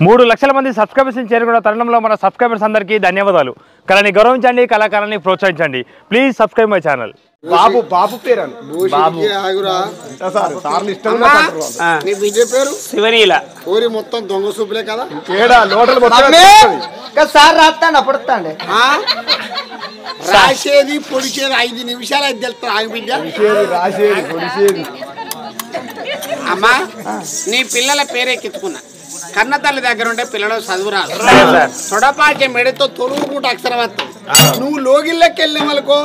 3 లక్షల మంది సబ్స్క్రైబర్స్ చేరుకున్న తరుణంలో మన సబ్స్క్రైబర్స్ అందరికీ ధన్యవాదాలు. కళని గౌరవించండి, కళాకారాన్ని ప్రోత్సహించండి. Please subscribe my channel. బాబు బాబు పేరు బాబు నీ బిడ్డ పేరు శివనీల. ఊరి మొత్తం దొంగ సూపులే కదా. సార్ రాస్తాను అప్పుడు వస్తాండి. రాసేది పొడిచేది 5 నిమిషాలు అయితే తెలుస్తా. బిడ్డ రాసేది పొడిచేది. అమ్మా నీ పిల్లల పేరెక్కించుకున్నా. కన్న తల్లి దగ్గర ఉంటే పిల్లలు చదువు రాదు. తొడపాకే మెడతో తొలుగు పూట అక్షరం వస్తుంది. నువ్వు లోగిళ్ళకి వెళ్ళామనుకో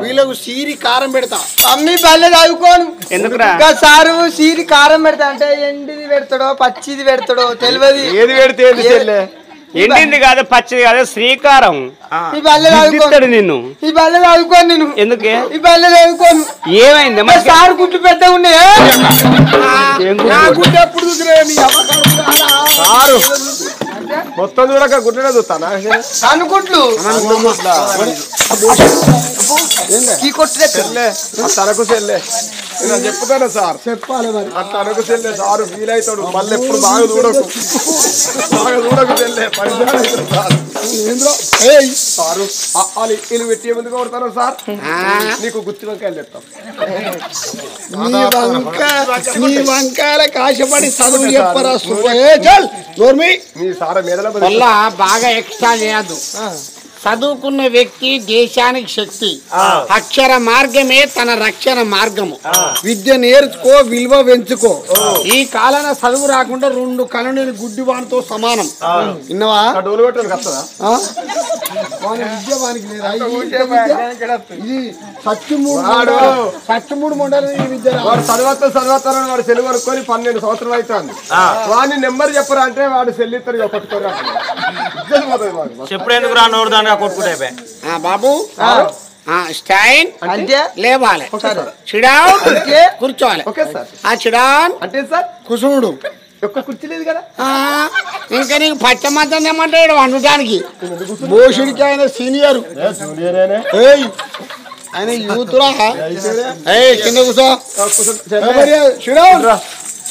వీళ్ళకు సీరి కారం పెడతా. అమ్మి బల్లె చదువుకోను. ఎందుకురా? సారు సీరి కారం పెడతా అంటే ఎండిది పెడతాడో పచ్చిది పెడతాడో తెలియదు. ఏది పెడితే ఎండింది కాదు, పచ్చిది కాదు, శ్రీకారం. ఈ బల్లె చదువుకోను నిన్ను. ఈ బల్లె చదువుకోను నేను. ఎందుకే? ఈ బల్లె చదువుకోను. ఏమైంది? సారు గుడ్లు పెద్ద ఉన్నాయి. మొత్తం చూడక గుడ్లనే చూస్తానా అనుకుంట్లు ఈ కొట్టు తనకు చెల్లె చెప్తాను సార్. చెప్పాలి మరి తనకు చెల్లె సారు ఫీల్ అవుతాడు. మళ్ళీ ఎప్పుడు బాగా చూడకు చెల్లె పరిచయం సారు. వీళ్ళు పెట్టి ఎందుకు కొడతాను సార్? నీకు గుత్తి వంకాయలు చెప్తాం. నీ వంకాయల కాశపడి చదువు చెప్పరా మీ సార మీద బాగా ఎక్స్ట్రా చేయద్దు. చదువుకున్న వ్యక్తి దేశానికి శక్తి. అక్షర మార్గమే తన రక్షణ మార్గము. విద్య నేర్చుకో, విలువ పెంచుకో. ఈ కాలాన చదువు రాకుండా 2 కళ్ళు గుడ్డి వానితో సమానం. విన్నవా? డోలు పెట్టాను కష్టదా? విద్య వానికి లేదా? ఇది సత్యమూడు మండలి విద్య. వాడు చదవతారని వాడు సెలవు అనుకొని 12 సంవత్సరాలు అవుతుంది. వాడిని నెంబర్ చెప్పరా అంటే వాడు సెల్లిస్తారు పట్టుకోరా. చెప్పుడెందుకు రా నోరు దానిగా కొట్టుకుంటే బాబు స్టైన్ అంటే లేవాలి, కూర్చోవాలి. చిడాన్ అంటే సార్ కుసుముడు ఒక్క కుర్చీ లేదు కదా. ఇంకా నీకు పచ్చమంతం ఏమంటాడు వండటానికి. భోషుడికి ఆయన సీనియర్, ఆయన యూత్ రా. కింద కూర్చో.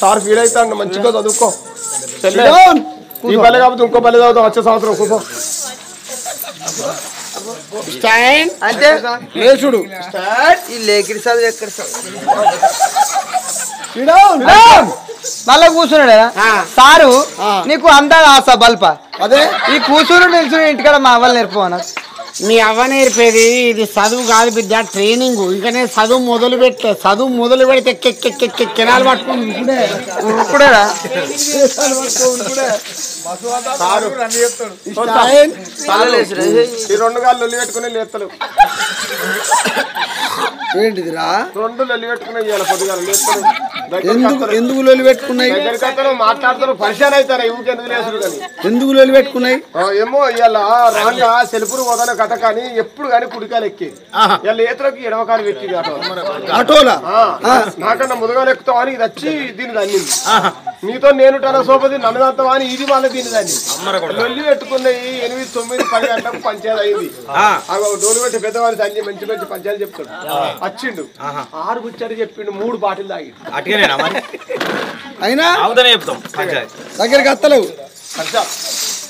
సార్ ఫీల్ అవుతాడు. మంచిగా చదువుకో. ఈ బల్లె కాకపోతే ఇంకో బల్లె చదువుతాం వచ్చే సంవత్సరం. కూర్చో. స్టైన్ అంటే లేచుడు. ఈ లేకిడి చదువు ఎక్కడ మళ్ళా కూర్చున్నాడు సారు. నీకు అందాలి ఆశ బల్ప. అదే ఈ కూర్చుని నిల్చుని ఇంటికాడ మా అవ్వాలి నేర్పవనా? మీ అవ్వ నేర్పేది ఇది చదువు కాదు బిడ్డ, ట్రైనింగ్. ఇంకా నేను చదువు మొదలు పెట్టలే. చదువు మొదలు పెడితే కెనాలు పట్టుకుని ఇప్పుడేరా ఈ 2 గాళ్ళు లొల్లి పెట్టుకుని లేత్తలు. ఏంటిదిరా? 2 లొల్లి పెట్టుకుని పొద్దుగా లేత్తలు. ఎందుకు లొలి పెట్టుకున్నాయి? మాట్లాడుతారు పరిచయం అవుతారు. ఇంకెందుకు లేసుడు కానీ ఎందుకు లొలి పెట్టుకున్నాయి? ఏమో ఇవాళ రాగా సెల్పురు పోతానే కథ కానీ ఎప్పుడు కానీ కుడికాయలు ఎక్కి ఇవాళ ఏతలకి ఎడమకాలు పెట్టి ఆటోలా నాకన్నా ముదుగాలు ఎక్కుతావు అని ఇది వచ్చి దీన్ని తన్నింది. మీతో నేను టన సోపది నన్ను దంతావా అని ఇది వాళ్ళ దీన్ని దాన్ని లొల్లి పెట్టుకున్నాయి. 8, 9, 10 గంటలకు పంచాయతీ అయింది. డోలు పెట్టి పెద్దవాళ్ళు తంచి మంచి మంచి పంచాయతీ చెప్తాడు. వచ్చిండు 6 గుచ్చారు చెప్పిండు. 3 బాటిల్ తాగి అయినా చెప్తాం దగ్గరికి వస్తలేవు.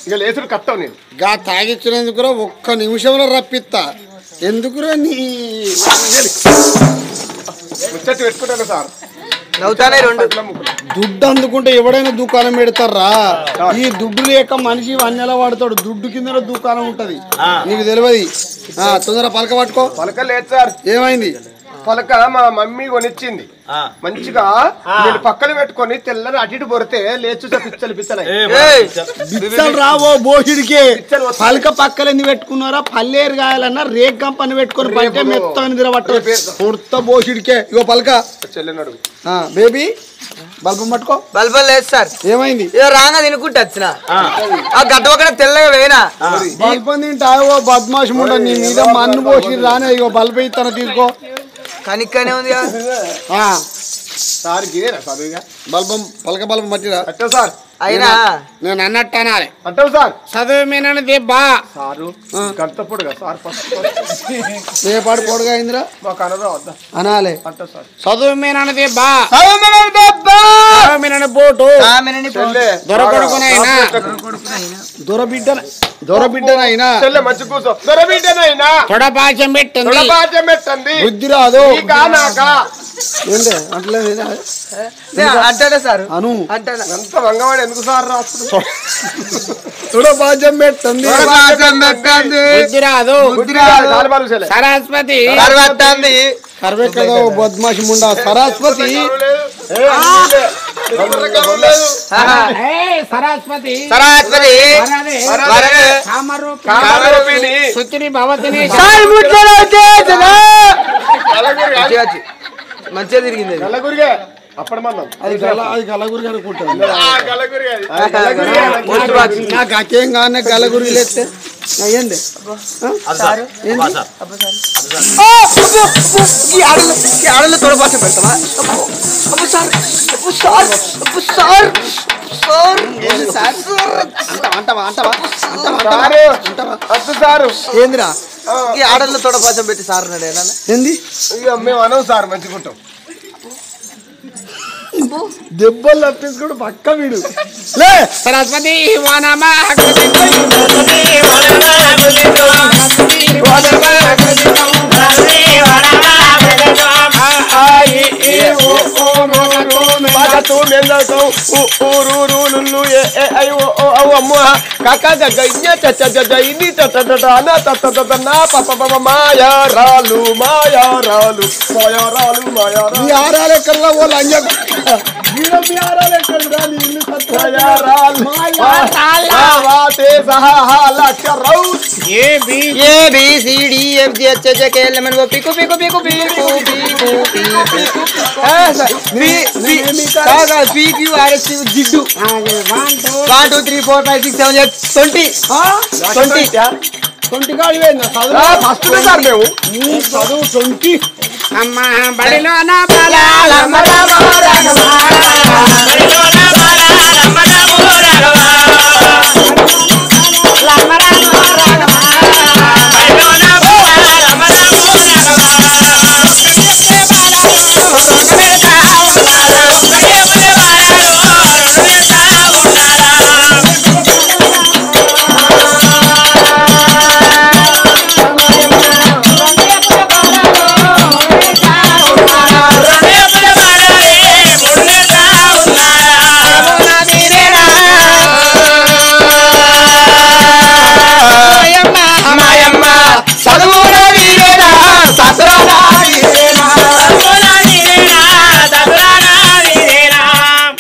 ఇక లేచుడు కత్తావు నేను. గా తాగిచ్చినందుకురా ఒక్క నిమిషంలో రప్పిస్తా. ఎందుకురా నీ ముచ్చట్టు పెట్టుకుంటాను సార్. దుడ్డు అందుకుంటే ఎవడైనా దుకాణం పెడతారా? ఈ దుడ్డు లేక మనిషి వన్నెలా వాడతాడు. దుడ్డు కింద దుకాణం ఉంటది, నీకు తెలియదు. తొందర పలక పట్టుకో. పలక లేదు సార్. ఏమైంది? పలక మా మమ్మీ కొనిచ్చింది. మంచిగా నేను పక్కన పెట్టుకొని తెల్లని అటు ఇటు పొరితే లేచు పిచ్చలు పిచ్చలు రావో బోషుడికే. పలక పక్కన ఎందుకు పెట్టుకున్నారా? పల్లేరు కాయాలన్నా రేగ్ కంపని పెట్టుకుని పట్టే మెత్తం నిద్రపట్టు కొత్త బోషుడికే. ఇగో పలక చెల్లెన్నాడు. బేబీ బల్బం పట్టుకో. బల్బం లేదు సార్. ఏమైంది? రాగా తినుకుంటే వచ్చిన గడ్డ ఒకటి తెల్లగా వేనా బల్బం తింటావో బద్మాషం ఉండ. నీ మీద మన్ను పోసి రానే. ఇగో బల్బ ఇస్తాను తీసుకో. కనిక్కనే ఉంది సార్ బల్బం పలక బల్బం మట్టిరా. సార్ అయినా నేను అన్నట్టు అనాలి. అంటావు సార్. చదువు మీనది బా సారు గంట పొడుగా సార్ ఏ పాడు పొడుగా అయిందిరా మాకు అనరా వద్దా అనాలే. అంటావు సార్. చదువు మీనది బా చదువు మీనని బోటు దొరకొడుకునైనా దొరబిడ్డనైనా మంచి కూర్చో దొరబిడ్డనైనా తొడపాచం పెట్టండి బుద్ధి రాదు ఏంటి అంటాడా సార్ అను అంటాడా ఎంత వంగవాడు ఎందుకు సార్ రాస్తుంది తొడపాచం పెట్టండి సరస్వతి సర్వే కదా బద్మాషి ముండా సరస్వతి సరస్వతి సుచిని భవతిని మంచిగా తిరిగింది అది గలగురి అనుకుంటాను నాకు అకేం కానీ గలగురి లేస్తే అయ్యండి ఆడలో తొడపాసం పెడతావా ఏందిరా ఈ ఆడల్లో తొడపాసం పెట్టి సార్ ఏంది మేము అనవు సార్ మంచిగుంటాం దెబ్బలు తప్పించుకోడు పక్క వీడు లే సరస్వతి ఆరాలు ఎక్కడ వాళ్ళు అంజ జిడ్డు 1 2 3 4 5 6 7 8 20 కాదు ఫస్ట్ సార్ మేము చదువు 20 అమ్మ బడిలో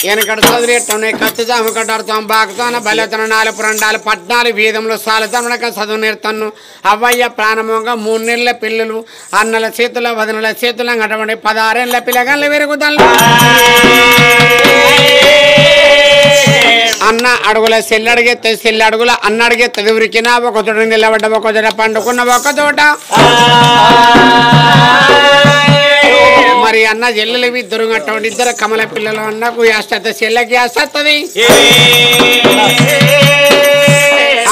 వెనకడ చదివేటనే కత్తి జామ కట్టాడుతాం బాగుతాన బలతన 4 పురండాలు 14 వీధంలో సాలతనక చదువు నేర్తాను అవ్వయ్య ప్రాణమంగా 3 నెలల పిల్లలు అన్నల చేతుల వదనల చేతుల అటువంటి 16 ఏళ్ల పిల్లగాళ్ళు పెరుగుతాను అన్న అడుగుల సెల్లడిగెత్తే సెల్లి అడుగుల అన్న అడిగెత్తే ఉరికిన ఒక చోట నిలబడ్డ ఒక చోట పండుకున్న ఒక చోట మరి అన్న చెల్లెలు ఇద్దరు అటువంటి ఇద్దరు కమల పిల్లలు అన్నకు అష్టత చెల్లెకి అస్తది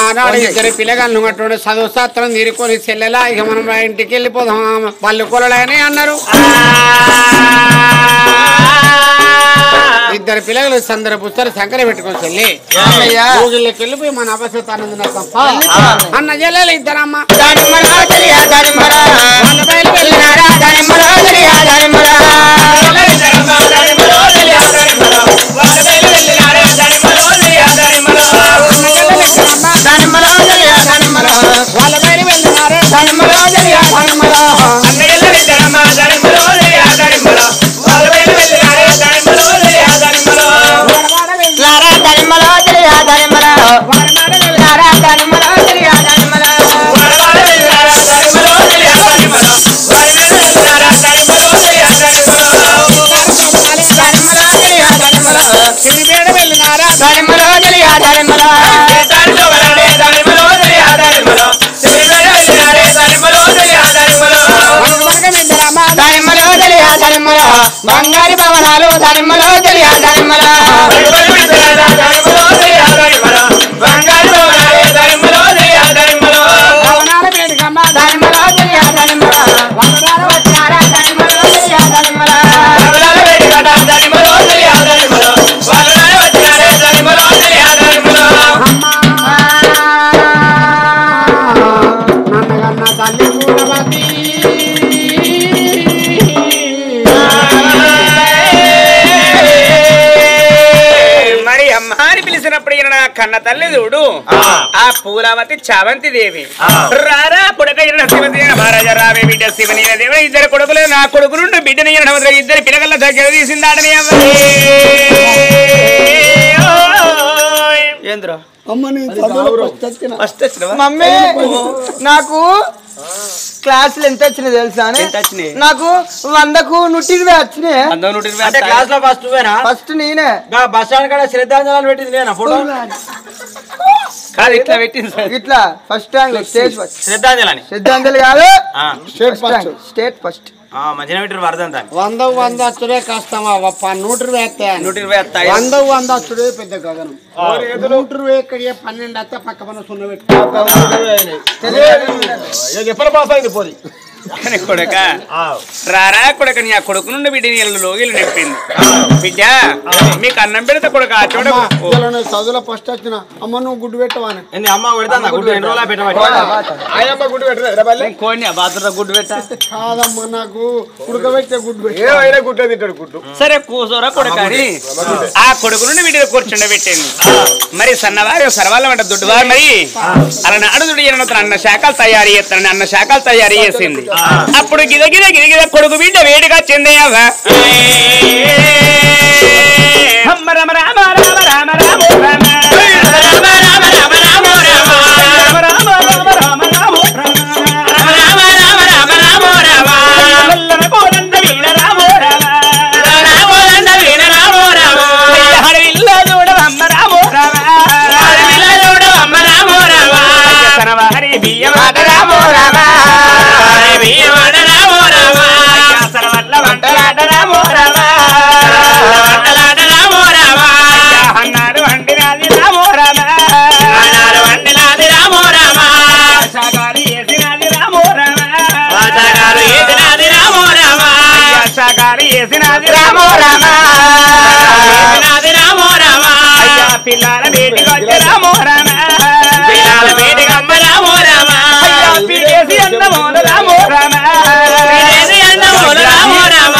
ఆనాడు ఇద్దరు పిల్లగాళ్ళు అటువంటి చదువు శాస్త్రం తీరుకొని చెల్లెలా ఇక మనం ఇంటికి వెళ్ళిపోదాం పళ్ళు కూరలని అన్నారు ఇద్దరు పిల్లలు సందర పుస్తరు సంకర పెట్టుకొని చెల్లి ఊగిళ్ళకి వెళ్ళిపోయి మన అవసరం అన్న చెల్లెలు ఇద్దరమ్మ వాళ్ళ బయలు వెళ్ళినారే బంగారి భవనాలు ధర్మలో తెలియ ధర్మలో నా కన్న తల్లి చూడు ఆ పూలవతి చావంతి దేవి రారా కొడుక శివతి మహారాజా రావే బిడ్డ శివని దేవి ఇద్దరు కొడుకులు నా కొడుకులు బిడ్డని ఇద్దరు పిల్లగల్ల దగ్గర తీసిందాడని ఏంద్రా మమ్మీ నాకు క్లాసులు ఎంత వచ్చినాయి తెలుసా నాకు 100కు 120 వచ్చినాయి అంటే క్లాస్ లో ఫస్ట్ నేనే బస్ స్టాండ్ కాడ శ్రద్ధాంజలి పెట్టింది నేనా ఫోటో కాదు ఇట్లా పెట్టింది ఇట్లా ఫస్ట్ ర్యాంక్ స్టేజ్ ఫస్ట్ శ్రద్ధాంజలి కాదు స్టేట్ ఫస్ట్ మంచిగా పెట్టారు వరదంతా 100 వచ్చుడే కష్టమా 120 120 100 వచ్చుడే పెద్ద గగనం 120 ఎక్కడ 12 వస్తే పక్క పన్న 0 పెట్టు ఎప్పుడు పాస్ అయింది పోయి కొడక రారా కొడక నీ ఆ కొడుకు నుండి బిడ్డ లోగిలు నెప్పింది బిడ్డ మీకు అన్నం పెడతా కొడక చూడ చదువులో ఫస్ట్ వచ్చిన అమ్మ నువ్వు గుడ్డు పెట్టవాని అమ్మ పెడతా గుడ్డు ఎన్ని రోజులు ఆయమ్మ గుడ్డు పెట్టలేదు కోడిని బాత్రూమ్ గుడ్డు పెట్టా కాదమ్మా నాకు ఉడకబెట్టే గుడ్డు పెట్టు ఏమైనా గుడ్డే తింటాడు గుడ్డు సరే కూసోరా కొడక ఆ కొడుకు నుండి బిడ్డ కూర్చుండబెట్టింది మరి సన్నవారు సర్వాళ్ళ వంట దుడ్డువారు మరి అలా నాడు దుడి అన్న శాఖలు తయారు చేస్తానని అన్న శాఖలు తయారు చేసింది అప్పుడు గిదగిద గిదగిద కొడుకు బిడ్డ వేడిగా చెందే రామ రామ రామ రామ రామ పిల్లల వేటికి వచ్చే రామో రామ పిల్లల వేటికి అమ్మ రామో రామ పిడేసి అందమోలు రామో రామ పిడేసి అందమోలు రామో రామ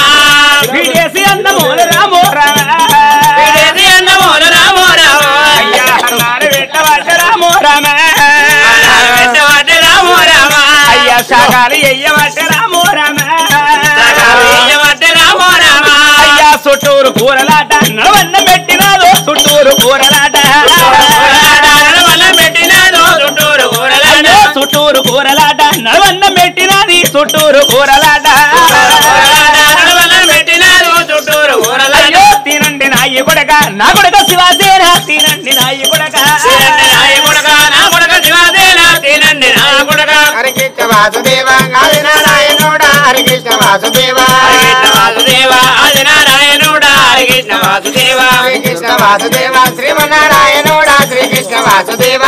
పిడేసి అందమోలు రామో రామ పిడేసి అందమోలు రామో రామ అయ్యా అన్నాడు వెట్టవాట రామో రామ అన్నాడు వెట్టవాట రామో రామ అయ్యా సాగాలి ఎయ్యవాట రామో రామ సాగాలి ఎయ్యవాట రామో రామ అయ్యా చుట్టూరు కూరలాట నవన్న పెట్టినాదో చుట్టూరు కూరలాట చుట్టూరు కూరలాట నవన్న పెట్టినది చుట్టూరు కూరలాట చుట్టూరు కూరలాట తినండి నాయి కొడక నా కొడక శివాసేన తినండి నాయి కొడక నాయి కొడక నా కొడక శివాసేన తినండి నాయి కొడక హరికృష్ణ వాసుదేవ ఆది నారాయణుడ హరికృష్ణ వాసుదేవ వాసుదేవ ఆది నారాయణుడ హరికృష్ణ వాసుదేవ శ్రీకృష్ణ వాసుదేవ శ్రీమన్నారాయణుడ శ్రీకృష్ణ వాసుదేవ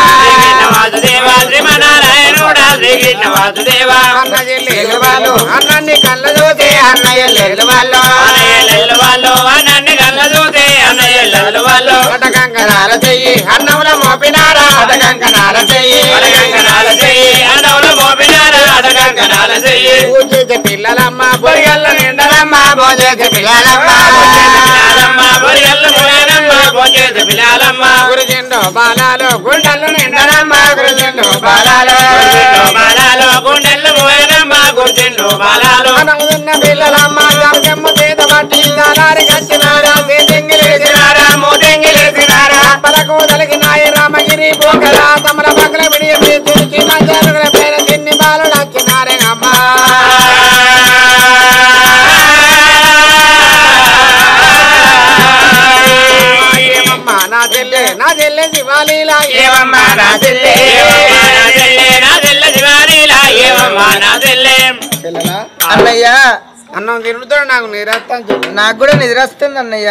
వాసుదేవ శ్రీమన్నారాయణుడ శ్రీకృష్ణ వాసుదేవ అన్న చెల్లెలు వాళ్ళు అన్నన్ని కళ్ళ చూసి అన్నయ్యలు వాళ్ళు అన్నయ్యలు వాళ్ళు అన్నన్ని కళ్ళ చూసి అన్నయ్యలు వాళ్ళు కంకణాల చెయ్యి అన్నముల మోపినారా కంకణాల చెయ్యి కంకణాల చెయ్యి అన్నముల మోపినారా కంకణాల చెయ్యి పూజేసే పిల్లలమ్మ బొరియల్ల నిండలమ్మ భోజేసే పిల్లలమ్మ బొరియల్ల పోయానమ్మ భోజేసే పిల్లలమ్మ గురుజెండో బాలాలు గుండెలు నిండలమ్మ గురుజెండో బాలాలు గుండెల్లో పోయానమ్మ గుర్తిండు బాలాలు అనగున్న పిల్లలమ్మ జమ్మ చేత పట్టి దానారి కట్టినారా తెంగిలేసినారా మోదెంగిలేసినారా పలకు తలిగినాయి రామగిరి పోకరా తమల పక్కల విడియ తులసి మంచారుల పేర తిన్ని బాలు నచ్చినారే అమ్మ ఏమమ్మా నా చెల్లె శివాలీలా ఏమమ్మా నా చెల్లె నా చెల్లె శివారీలా ఏమమ్మా నా చెల్లె అన్నయ్య అన్నం తిరుగుతాడు నాకు నిరస్తం నాకు కూడా నిద్రస్తుంది అన్నయ్య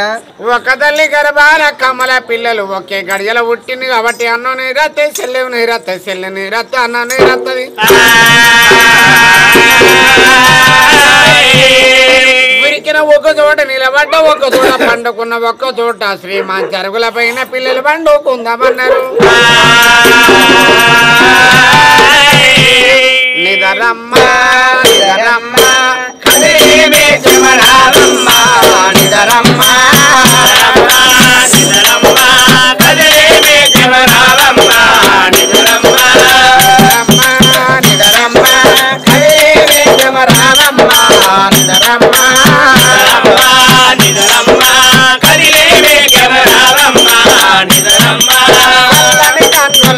ఒక తల్లి గర్భాల కమ్మల పిల్లలు ఒకే గడియల పుట్టింది కాబట్టి అన్నం నీరత్తే చెల్లెవు నీరత్తే చెల్లె నీరత్తే అన్నం నీరత్తది విరికిన ఒక చోట నిలబడ్డ ఒక చోట పండుకున్న ఒక్క చోట శ్రీమాన్ చెరుగుల పైన పిల్లలు పండుకుందామన్నారు నిదరమ్మ నిదరమ్మ కదిలేమే శివరామమ్మ నిదరమ్మ నిదరమ్మ కదిలేమే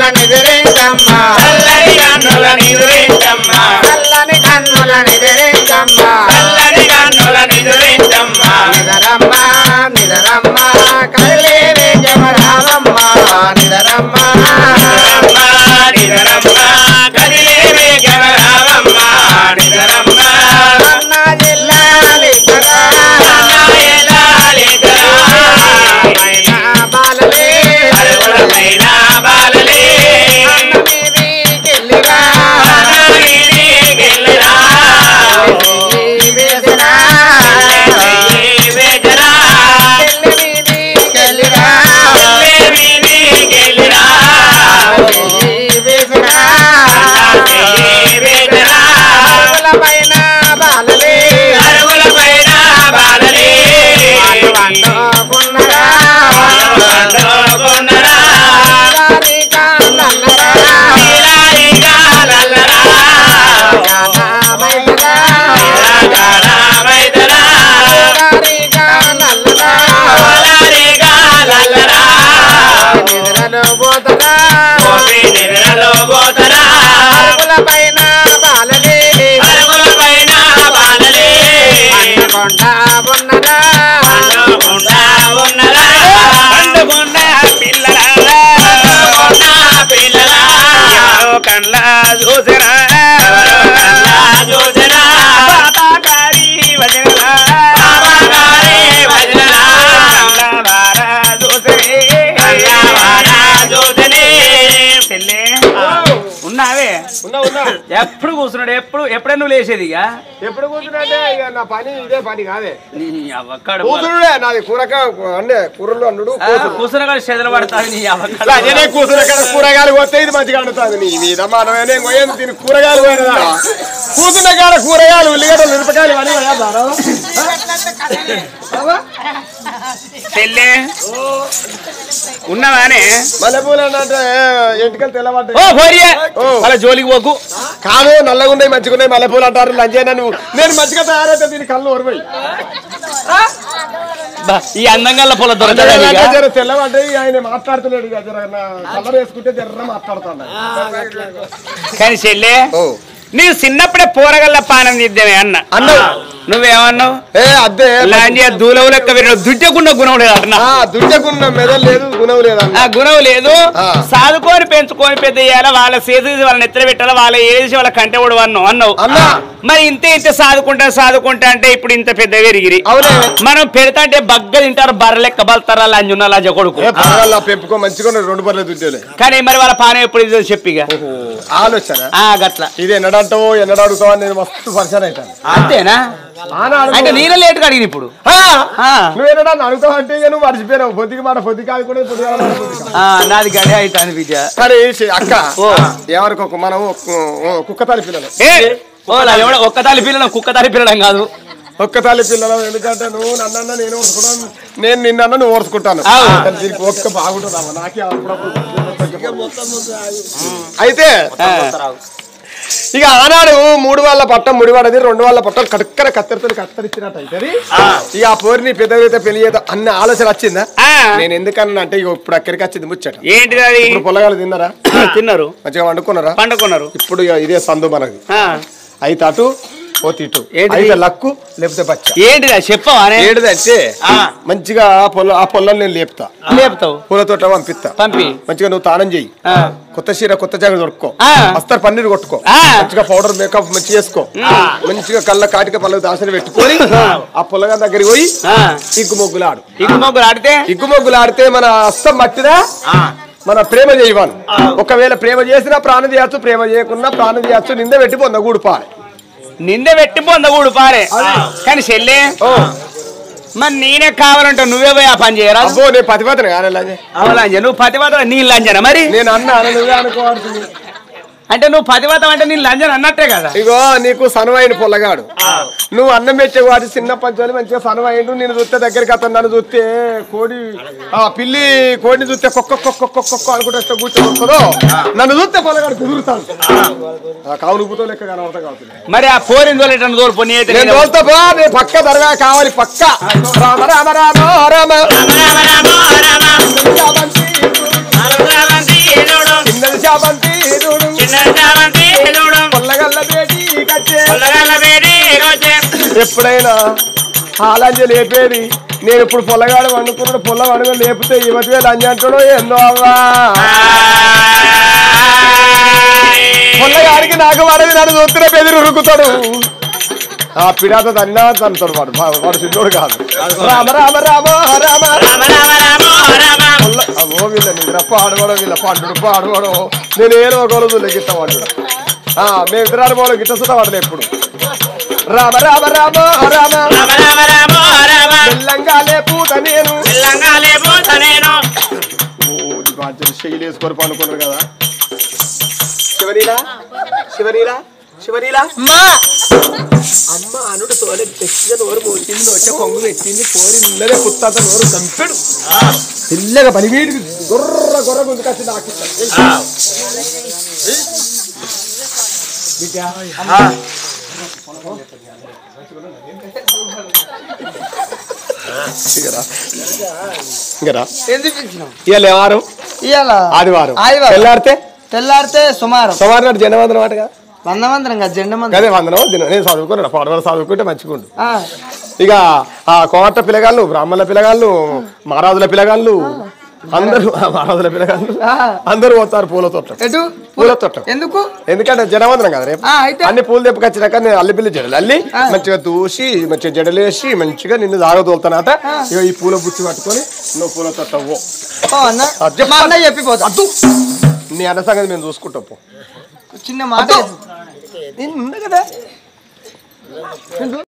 కన్నుల నిదురించమ్మ చల్లని కన్నుల నిదురించమ్మ చల్లని కన్నుల నిదురించమ్మ చల్లని కన్నుల నిదురించమ్మ నిదరమ్మ నిదరమ్మ కదిలేవే జమరామమ్మ నిదరమ్మ నిదరమ్మ నిదరమ్మ కదిలేవే జమరామమ్మ నిదరమ్మ అన్న జిల్లాలిద్దరా నాయలాలిద్దరా పైన బాలలే అరవలపైన బాలలే అన్న మీదికెళ్ళిరా నాగిరికెళ్ళిరా వేసిరా వేజరా చెల్లి మీదికెళ్ళిరా మీదికెళ్ళిరా వేసిరా వేజరా పైన బాలలే అరవలపైన బాలలే వండుకున్నరా వండుకున్నరా లాలికా నల్లరా నీలాయిగా నల్లరా గానమైదరా గానమైదరా లాలికా నల్లరా లాలిగా నల్లరా నిద్రలో పోతరా గోపి నిద్రలో పోతరా పైన బాలలే అరవలపైన బాలలే కొండ ఉన్నరా పండుకుంటా ఉన్నరా పండుకున్న పిల్లరా పండుకున్న పిల్లరా ఎవరో కళ్ళ చూసిరా ఎవరో కళ్ళ చూసిరా బాబాగారి వజనరా బాబాగారి వజనరా కళ్ళవారా చూసిరే కళ్ళవారా చూసిరే చెల్లే ఉన్నావే ఉన్నా ఎప్పుడు కూర్చున్నాడు ఎప్పుడే నువ్వు లేచేది ఇక ఎప్పుడు కూర్చుంటే ఇక నా పని ఇదే పని కాదే నీ అవక్కడ కూతురుడే నాది అంటే కూరలు అన్నుడు కూర్చున్న కాడ చెదలు పడతాది నీ అవక్కడ అదే కూతురు కూరగాయలు పోతే ఇది మంచిగా అంటుతుంది నీ మీద మనమేనే పోయేది దీని కూరగాయలు పోయినదా కూతున్న కాడ కూరగాయలు ఉల్లిగడ్డలు మిరపకాయలు అని చెల్లె ఉన్నావానే మల్లెపూలు అంటే ఎంటికలు తెల్లబడ్డాయి ఓ భోరియే ఓ. అలా జోలికి పోకు కాదు నల్లగా ఉన్నాయి మంచిగా ఉన్నాయి మల్లెపూలు అంటారు లంజైనా నువ్వు నేను మంచిగా తయారైతే దీని కళ్ళు ఓరిపోయి బా, ఈ అందంగా పొల దొరకదా జర తెల్లబడ్డాయి ఆయన మాట్లాడుతున్నాడు ఇక జర కలర్ వేసుకుంటే జర్ర మాట్లాడుతున్నాడు కానీ చెల్లె ఓ నీ చిన్నప్పుడే పోరగల్ల పానం నిద్దేమే అన్న అన్నావు నువ్వేమన్నావు ఏ అద్దే లాంటి దూలవు లెక్క విన దుడ్డకున్న గుణం లేదు అన్న దుడ్డకున్న మెదలు లేదు గుణం లేదన్న ఆ గుణం లేదు ఆ. సాదుకొని పెంచుకొని పెద్ద చేయాలి వాళ్ళ చేసి వాళ్ళ నెత్తర పెట్టాలి వాళ్ళ ఏసి వాళ్ళ కంటే కూడా అన్నావు అన్నా. మరి ఇంత సాదుకుంటా అంటే ఇప్పుడు ఇంత పెద్ద పెరిగిరి అవునే మనం పెడతా అంటే బగ్గ తింటారు బర్ర లెక్క బలుతారా లంజున్న లంజ కొడుకు ఏ పరగాల పెంపుకో మంచిగా ఉన్నాయి, రెండు పర్లేదు దుడ్డేలే కానీ మరి వాళ్ళ పానం ఎప్పుడు ఇదో చెప్పిగా ఆలోచన గట్ల ఇది ఎన్నడంటావో ఎన్నడు అడుగుతావో నేను మస్తు పరిచయం అవుతాను అంతేనా ఆనాడు అంటే నేను లేటుగా అడిగిన ఇప్పుడు నువ్వు ఎన్నడన్నా అడుగుతావు అంటే ఇక నువ్వు మర్చిపోయినావు పొద్దుకి మాట పొద్దుకి ఆడుకునే పొద్దుగా నాది గడే అవుతాను విద్య సరే అక్క ఎవరికొక మనం కుక్క తల్లి పిల్లలు ఒక్క తాలి పిల్లడం కుక్క తాలి పిల్లడం కాదు ఒక్క తల్లి పిల్లలు ఎందుకంటే నువ్వు నన్నన్నా నేను ఓర్చుకుంటాను, నేను నిన్నన్నా నువ్వు ఓర్చుకుంటాను. అవును. దీనికి ఒక్క బాగుంటుందా నాకే అప్పుడప్పుడు అయితే ఇక ఆనాడు 3 వాళ్ళ పట్టం ముడివాడది, 2 వాళ్ళ పట్టం కడుక్కర కత్తెరతో కత్తరిచ్చినట్టు అవుతుంది. ఇక ఆ పోరిని పెద్ద పెళ్లి చేద్దాం అన్న ఆలోచన వచ్చిందా? నేను ఎందుకన్నా అంటే ఇక ఇప్పుడు అక్కడికి వచ్చింది ముచ్చట. ఏంటిది అది? ఇప్పుడు పొలగాలు తిన్నారా? తిన్నారు, మంచిగా వండుకున్నారా? పండుకున్నారు. ఇప్పుడు ఇక ఇదే సందు మనది. అయితే అటు పోతే ఇటు, ఏంటిది? అయితే లక్కు లేకపోతే బచ్చ. ఏంటిది చెప్పవా? ఏంటిదంటే మంచిగా ఆ పొలం నేను లేపుతావు, పూలతోట పంపి మంచిగా నువ్వు తానం చెయ్యి, కొత్త చీర కొత్త జాగ దొరుకుకో, అస్తర్ పన్నీరు కొట్టుకో, మంచిగా పౌడర్ మేకప్ మంచిగా చేసుకో, మంచిగా కళ్ళ కాటిక పళ్ళకు దాసని పెట్టుకొని ఆ పొలగా దగ్గరికి పోయి ఇగ్గుమొగ్గులు ఆడు. ఇగ్గుమొగ్గులు ఆడితే మన అస్తం మట్టిదా మన ప్రేమ చేయవాను. ఒకవేళ ప్రేమ చేసినా ప్రాణ చేయచ్చు, ప్రేమ చేయకున్నా ప్రాణ చేయచ్చు. నింద పెట్టి పొందగూడు పారే, నింద పెట్టి పొందగూడు పారే. కానీ చెల్లె మరి నేనే కావాలంటే నువ్వే పోయి ఆ పని చేయరా? అబ్బో నేను పతిపతను కాదు. అవునా, నువ్వు పతివత నీ లంజన మరి? నేను అన్నా నువ్వే అనుకోవాల్సింది. అంటే నువ్వు పతివతం అంటే నీ లంజన అన్నట్టే కదా. ఇగో నీకు సనువైన పొల్లగాడు, నువ్వు అన్నం పెట్టే వాటి చిన్న పంచాలి మంచిగా సనువైండు. నేను చూస్తే దగ్గరికి అతను నన్ను చూస్తే కోడి పిల్లి కోడిని చూస్తే కుక్క అనుకుంటే కూర్చోవస్తుందో, నన్ను చూస్తే పొల్లగాడు కుదురుతాడు. కావునుపుతో లెక్క కనబడతా కావచ్చు. మరి ఆ పోరిన తోలేటను తోలుపో. నేను తోలుతా బా, నేను పక్క దర్గా కావాలి పక్క. రామ రామ రామ రామ చిన్నది చామంతి చూడు పొల్లగల్ల బేటి కచ్చే ఎప్పుడైనా హాలంజ లేపేది నేను ఇప్పుడు పొల్లగాడు వండుకున్నాడు పొల్ల వండుకొని లేపితే ఈ మధ్య లంజ అంటాడో ఏందో అవ్వా పొల్లగాడికి నాకు వాడది నన్ను చూస్తున్న బెదిరి ఉరుకుతాడు ఆ పిడాత తన్నా తనుతాడు వాడు చిన్నోడు కాదు రామ రామ రామ రామ ఓ వీళ్ళ నిద్ర పాడవడం వీళ్ళ పాడవడం నేను ఏదో ఒక రోజు గిట్ట వాడు మేము ఇద్దరు పోవడం గిట్ట సుతా వాడలే ఎప్పుడు రామ రామ రామ రామ బెల్లంగా లేపుతా నేను శైలి వేసుకొని పనుకున్నారు కదా శివరీలా అమ్మ అనుడు తోలే తెచ్చిగా నోరు పోసింది వచ్చే కొంగు పెట్టింది పోరి నిన్ననే పుత్తాత నోరు చంపాడు పిల్లగా పనివీడికి గొర్ర గుంజుకొచ్చి ఇవాళ వారం ఆదివారం తెల్లారితే సుమారు నాడు జనవందనం అట కదా వందమందరం కదా జెండమందరం అదే వందనం నేను చదువుకున్నాను పాడవాళ్ళు చదువుకుంటే మంచిగుండు ఇక ఆ కోట పిల్లగాళ్ళు బ్రాహ్మణుల పిల్లగాళ్ళు మహారాజుల పిల్లగాళ్ళు అందరూ మహారాజుల పిల్లగాళ్ళు అందరూ పోతారు పూల తోటం ఎందుకంటే జనవందనం కదా రేపు అన్ని పూలు తెప్పుకొచ్చినాక నేను అల్లి పిల్లి జడలు అల్లి మంచిగా దూసి మంచిగా జడలేసి మంచిగా నిన్ను దాగదోలుతానట ఇక ఈ పూల బుచ్చి పట్టుకొని నువ్వు పూల తోటవు చెప్పిపోతా నీ అన్న సంగతి మేము చూసుకుంటాం చిన్న మాట కదా